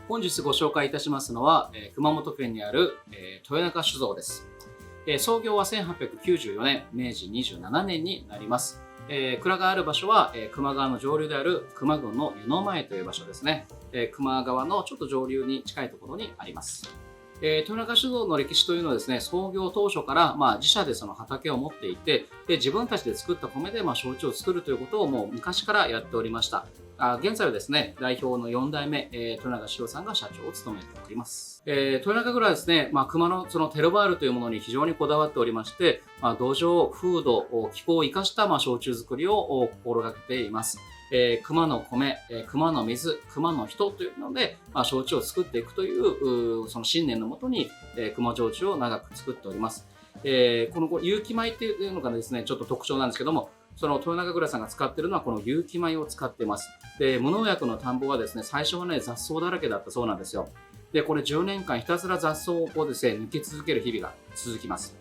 本日ご紹介いたしますのは、熊本県にある、豊中酒造です。創業は1894年、明治27年になります。蔵がある場所は、球磨川の上流である球磨郡の湯前という場所ですね。球磨川のちょっと上流に近いところにあります。豊中酒造の歴史というのはですね、創業当初から、自社でその畑を持っていて、自分たちで作った米で、焼酎を作るということをもう昔からやっておりました。現在はですね、代表の4代目、豊中史郎さんが社長を務めております。豊中蔵はですね、熊のそのテロバールというものに非常にこだわっておりまして、土壌、風土、気候を生かした焼酎作りを心がけています。熊の米、熊の水、熊の人というので、焼酎を作っていくというその信念のもとに、熊焼酎を長く作っております。この有機米っていうのがですね、ちょっと特徴なんですけども、その豊中蔵さんが使っているのはこの有機米を使っています。で、無農薬の田んぼはですね、最初はね、雑草だらけだったそうなんですよ。で、これ10年間ひたすら雑草をこうですね、抜き続ける日々が続きます。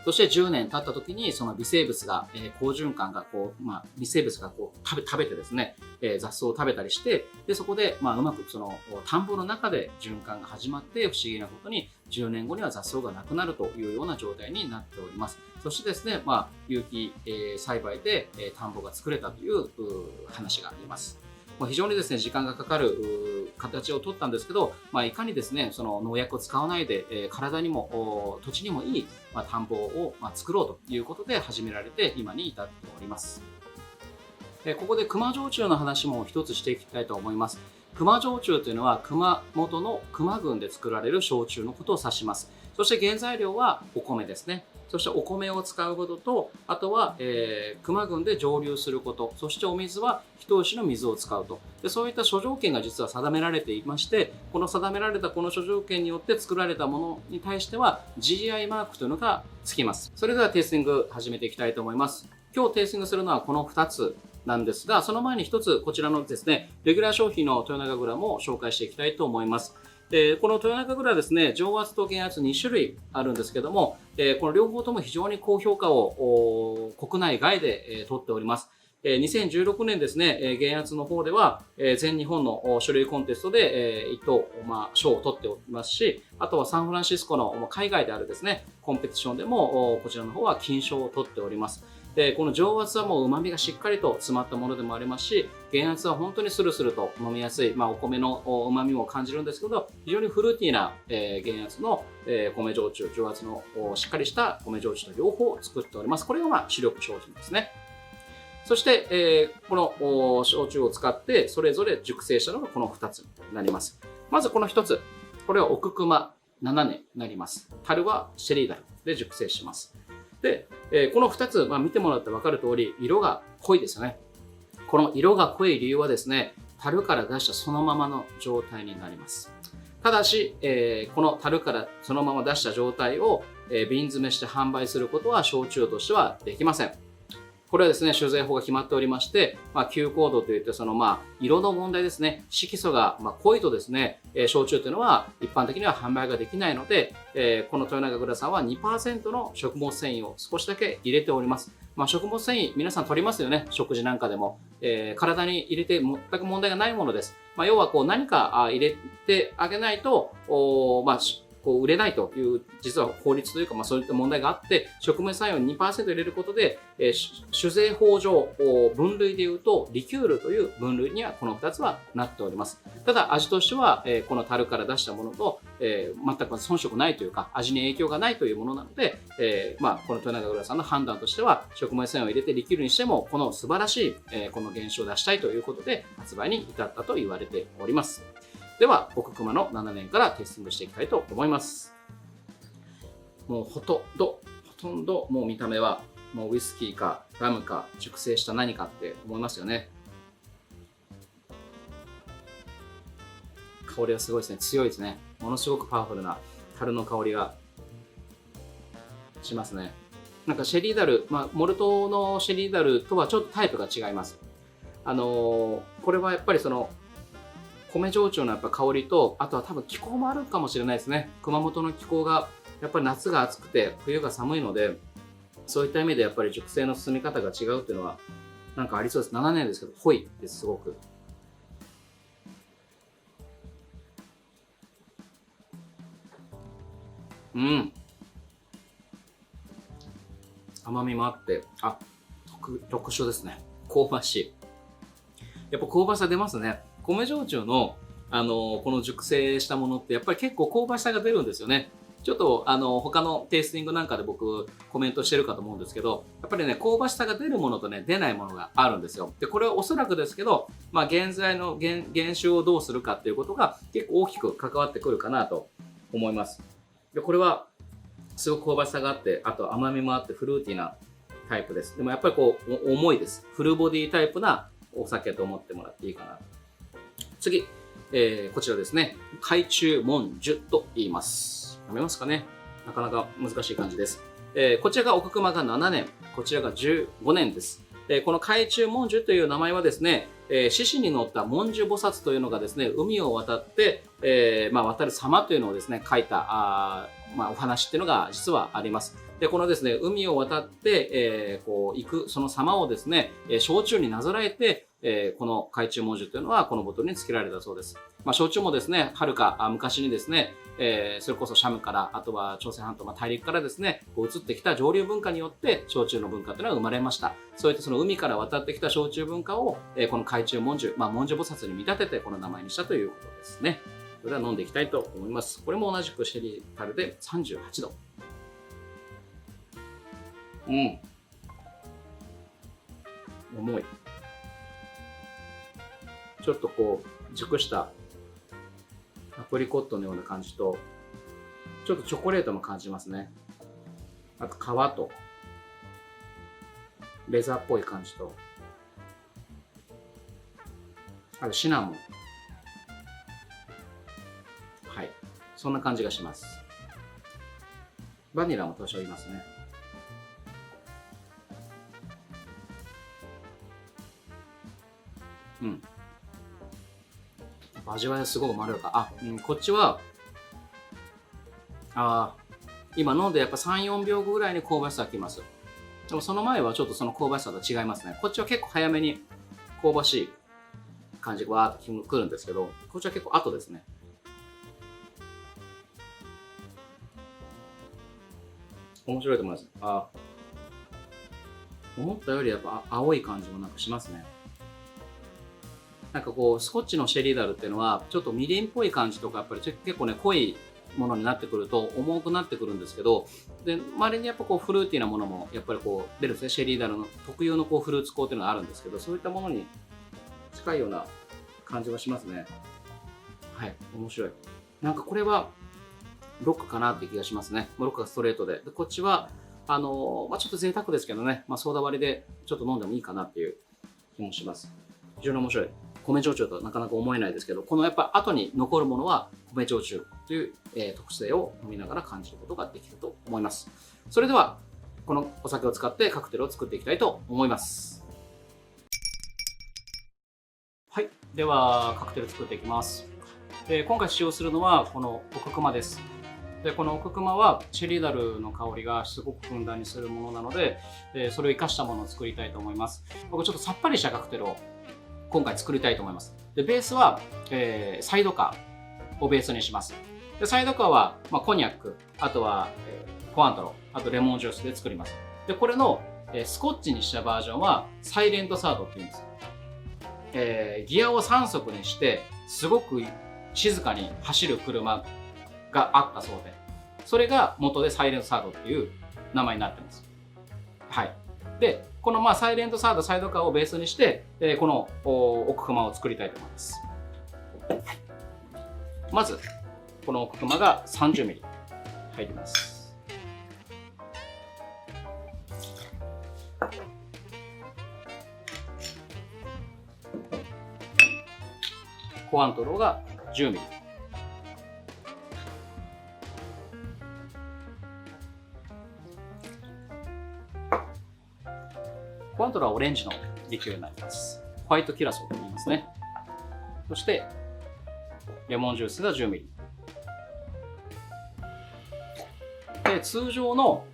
そして10年経った時にその微生物が、好循環がこう、微生物がこう食べてですね、雑草を食べたりして、でそこで、うまくその田んぼの中で循環が始まって、不思議なことに10年後には雑草がなくなるというような状態になっております。そしてですね、有機、栽培で、田んぼが作れたという話があります。非常にですね、時間がかかる形を取ったんですけど、いかにですね、その農薬を使わないで、体にも土地にもいい、田んぼを作ろうということで始められて今に至っております。ここで熊焼酎の話も一つしていきたいと思います。熊焼酎というのは熊本の球磨郡で作られる焼酎のことを指します。そして原材料はお米ですね。そしてお米を使うことと、あとは、球磨郡で蒸留すること、そしてお水は人吉の水を使うと。で、そういった諸条件が実は定められていまして、この定められたこの諸条件によって作られたものに対しては GI マークというのがつきます。それではテイスティング始めていきたいと思います。今日テイスティングするのはこの2つなんですが、その前に1つこちらのですね、レギュラー商品の豊中蔵も紹介していきたいと思います。この豊中蔵はですね、上圧と減圧2種類あるんですけども、この両方とも非常に高評価を国内外で取っております。2016年ですね、減圧の方では全日本の種類コンテストで1等賞を取っておりますし、あとはサンフランシスコの海外であるですね、コンペティションでもこちらの方は金賞を取っております。で、この上圧はもう旨味がしっかりと詰まったものでもありますし、減圧は本当にスルスルと飲みやすい、お米の旨味も感じるんですけど、非常にフルーティーな、減圧の、米焼酎、上圧のしっかりした米焼酎と両方作っております。これが主力商品ですね。そして、この焼酎を使ってそれぞれ熟成したのがこの2つになります。まずこの1つ、これは奥熊7年になります。樽はシェリー樽で熟成します。で、この2つ、見てもらって分かる通り、色が濃いですよね。この色が濃い理由はですね、樽から出したそのままの状態になります。ただし、この樽からそのまま出した状態を、瓶詰めして販売することは焼酎としてはできません。これはですね、酒税法が決まっておりまして、旧コードといって、その色の問題ですね、色素が濃いとですね、焼酎というのは一般的には販売ができないので、この豊中蔵さんは 2% の食物繊維を少しだけ入れております。食物繊維、皆さん取りますよね、食事なんかでも。体に入れて全く問題がないものです。要はこう何か入れてあげないと、売れないという実は法律というか、そういった問題があって、食物繊維を 2% 入れることで、酒税法上分類でいうとリキュールという分類にはこの2つはなっております。ただ味としては、この樽から出したものと、全く遜色ないというか、味に影響がないというものなので、この豊中蔵さんの判断としては、食物繊維を入れてリキュールにしてもこの素晴らしい、この原酒を出したいということで発売に至ったと言われております。では、奥熊の7年からテイスティングしていきたいと思います。もうほとんどもう見た目はもうウイスキーかラムか熟成した何かって思いますよね。香りがすごいですね。強いですね。ものすごくパワフルな樽の香りがしますね。なんかシェリーダル、モルトのシェリーダルとはちょっとタイプが違います。これはやっぱりその米焼酎のやっぱ香りと、あとは多分気候もあるかもしれないですね。熊本の気候がやっぱり夏が暑くて冬が寒いので、そういった意味でやっぱり熟成の進み方が違うっていうのはなんかありそうです。7年ですけど濃いです、すごく。うん。甘みもあって、特殊ですね。香ばしい。やっぱ香ばしさ出ますね。米焼酎の、この熟成したものってやっぱり結構香ばしさが出るんですよね。ちょっと他のテイスティングなんかで僕コメントしてるかと思うんですけど、やっぱりね、香ばしさが出るものとね、出ないものがあるんですよ。で、これはおそらくですけど、まあ現在の原酒をどうするかっていうことが結構大きく関わってくるかなと思います。で、これはすごく香ばしさがあって、あと甘みもあってフルーティーなタイプです。でもやっぱりこう、重いです。フルボディタイプなお酒と思ってもらっていいかな。次、こちらですね。海中文樹と言います。読めますかね。なかなか難しい感じです。こちらが奥熊が7年、こちらが15年です。この海中文樹という名前はですね、獅子に乗った文殊菩薩というのがですね、海を渡って、渡る様というのをですね、書いたお話っていうのが実はあります。で、このですね、海を渡って、こう行くその様をですね、焼酎になぞらえて、この海中文樹というのはこのボトルに付けられたそうです。焼酎もですね、はるか昔にですね、それこそシャムから、あとは朝鮮半島、大陸からですね、こう移ってきた上流文化によって焼酎の文化というのは生まれました。そういったその海から渡ってきた焼酎文化を、この海中文樹、文殊菩薩に見立ててこの名前にしたということですね。それでは飲んでいきたいと思います。これも同じくシェリー樽で38度。うん。重い。ちょっとこう、熟したアプリコットのような感じと、ちょっとチョコレートも感じますね。あと皮と、レザーっぽい感じと、あとシナモン。はい。そんな感じがします。バニラも多少いますね。うん。味わいはすごくまろやか。こっちは、今飲んでやっぱ3、4秒後ぐらいに香ばしさがきます。でもその前はちょっとその香ばしさと違いますね。こっちは結構早めに香ばしい感じがわーっとくるんですけど、こっちは結構後ですね。面白いと思います。思ったよりやっぱ青い感じもなんかしますね。なんかこう、スコッチのシェリーダルっていうのは、ちょっとみりんっぽい感じとか、やっぱり結構ね、濃いものになってくると重くなってくるんですけど、で、周りにやっぱこう、フルーティーなものも、やっぱりこう、出るんですね。シェリーダルの特有のこう、フルーツ香っていうのがあるんですけど、そういったものに近いような感じはしますね。はい、面白い。なんかこれは、ロックかなって気がしますね。ロックがストレートで。で、こっちは、ちょっと贅沢ですけどね、ソーダ割りでちょっと飲んでもいいかなっていう気もします。非常に面白い。米焼酎とはなかなか思えないですけど、このやっぱ後に残るものは米焼酎という、特性を飲みながら感じることができると思います。それでは、このお酒を使ってカクテルを作っていきたいと思います。はい。では、カクテル作っていきます。今回使用するのはこの奥熊です。で、この奥熊はチェリーダルの香りがすごくふんだんにするものなので、それを活かしたものを作りたいと思います。僕ちょっとさっぱりしたカクテルを今回作りたいと思います。で、ベースは、サイドカーをベースにします。で、サイドカーは、コニャック、あとは、コアントロ、あとレモンジュースで作ります。で、これの、スコッチにしたバージョンはサイレントサードって言うんです。ギアを3速にしてすごく静かに走る車があったそうで、それが元でサイレントサードっていう名前になってます。はい。で、このサイレントサード、サイドカーをベースにして、この奥熊を作りたいと思います。まず、この奥熊が 30ml 入ります。コアントロが 10ml。コアントロはオレンジのリキュールになります。ホワイトキュラソーと言いますね。そして、レモンジュースが 10ml。で、通常の、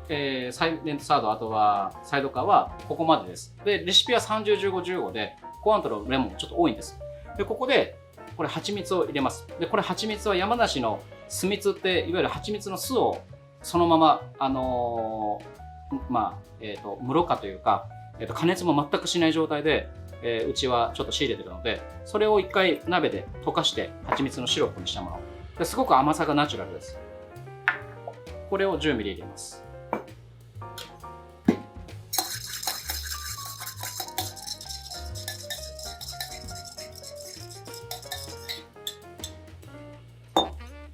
サイレントサード、あとはサイドカーはここまでです。で、レシピは30、15、15で、コアントロ、レモンちょっと多いんです。で、ここで、これ蜂蜜を入れます。で、これ蜂蜜は山梨の酢蜜っていわゆる蜂蜜の酢をそのまま無ろ過というか、加熱も全くしない状態で、うちはちょっと仕入れてるので、それを一回鍋で溶かして蜂蜜のシロップにしたものですごく甘さがナチュラルです。これを10ミリ入れます。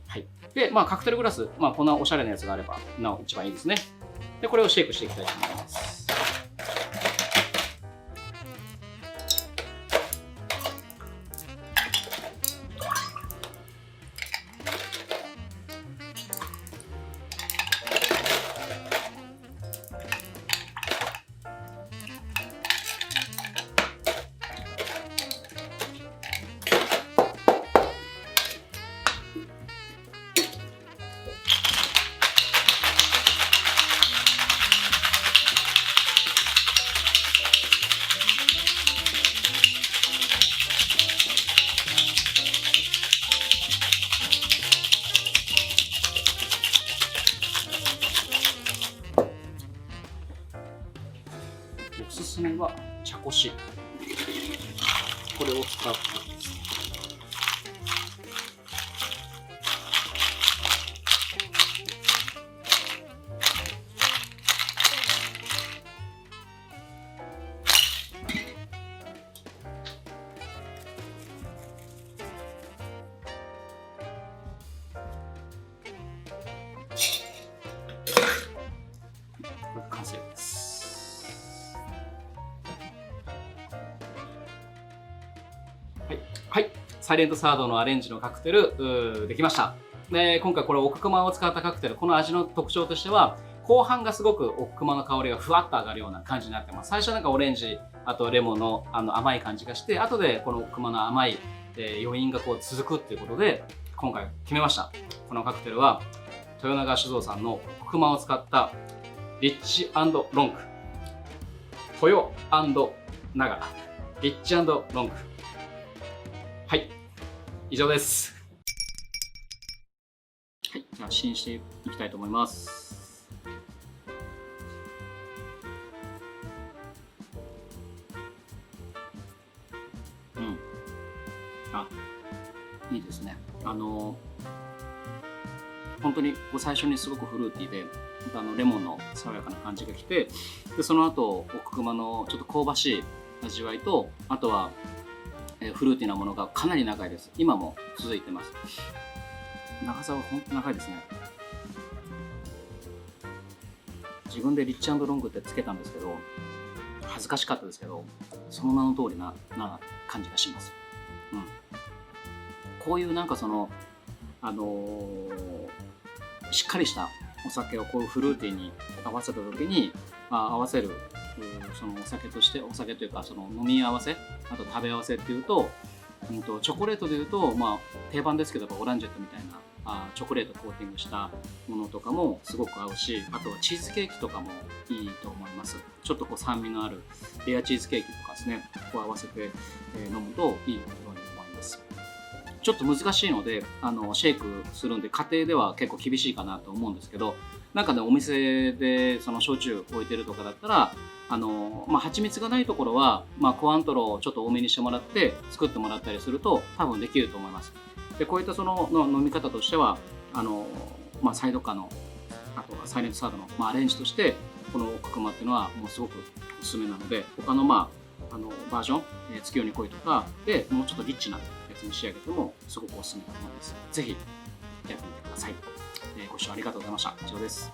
はい。で、カクテルグラス、こんなおしゃれなやつがあればなお一番いいですね。で、これをシェイクしていきたいと思います。おすすめは茶こし、これを使ってこれ完成です。はい、サイレントサードのアレンジのカクテルできました。で、今回これ奥熊を使ったカクテル、この味の特徴としては後半がすごく奥熊の香りがふわっと上がるような感じになってます。最初なんかオレンジ、あとレモンの甘い感じがして、後でこの奥熊の甘い余韻がこう続くっていうことで今回決めました。このカクテルは豊永酒造さんの奥熊を使ったリッチ&ロング、豊永リッチ&ロング。はい、以上です。はい、じゃあ試飲していきたいと思います。いいですね。本当に最初にすごくフルーティーで、レモンの爽やかな感じがきて、でその後奥熊のちょっと香ばしい味わいと、あとはフルーティーなものがかなり長いです。今も続いてます。長さは本当に長いですね。自分でリッチ&ロングってつけたんですけど、恥ずかしかったですけど、その名の通りな感じがします。こういうなんかそのしっかりしたお酒をこういうフルーティーに合わせた時に、合わせるそのお酒としてお酒というかその飲み合わせ、あと食べ合わせっていうと、チョコレートでいうと、定番ですけどオランジェットみたいなチョコレートコーティングしたものとかもすごく合うし、あとはチーズケーキとかもいいと思います。ちょっとこう酸味のあるレアチーズケーキとかですね、こう合わせて飲むといいように思います。ちょっと難しいのでシェイクするんで家庭では結構厳しいかなと思うんですけど、なんかねお店でその焼酎置いてるとかだったら蜂蜜がないところは、コアントロをちょっと多めにしてもらって作ってもらったりすると多分できると思います。でこういったその飲み方としてはサイドカーのあとはサイレントサードの、アレンジとしてこの奥熊っていうのはもうすごくおすすめなので、他のバージョン、月夜に恋とかでもうちょっとリッチなやつに仕上げてもすごくおすすめだと思います。ぜひやってみてください。ご視聴ありがとうございました。以上です。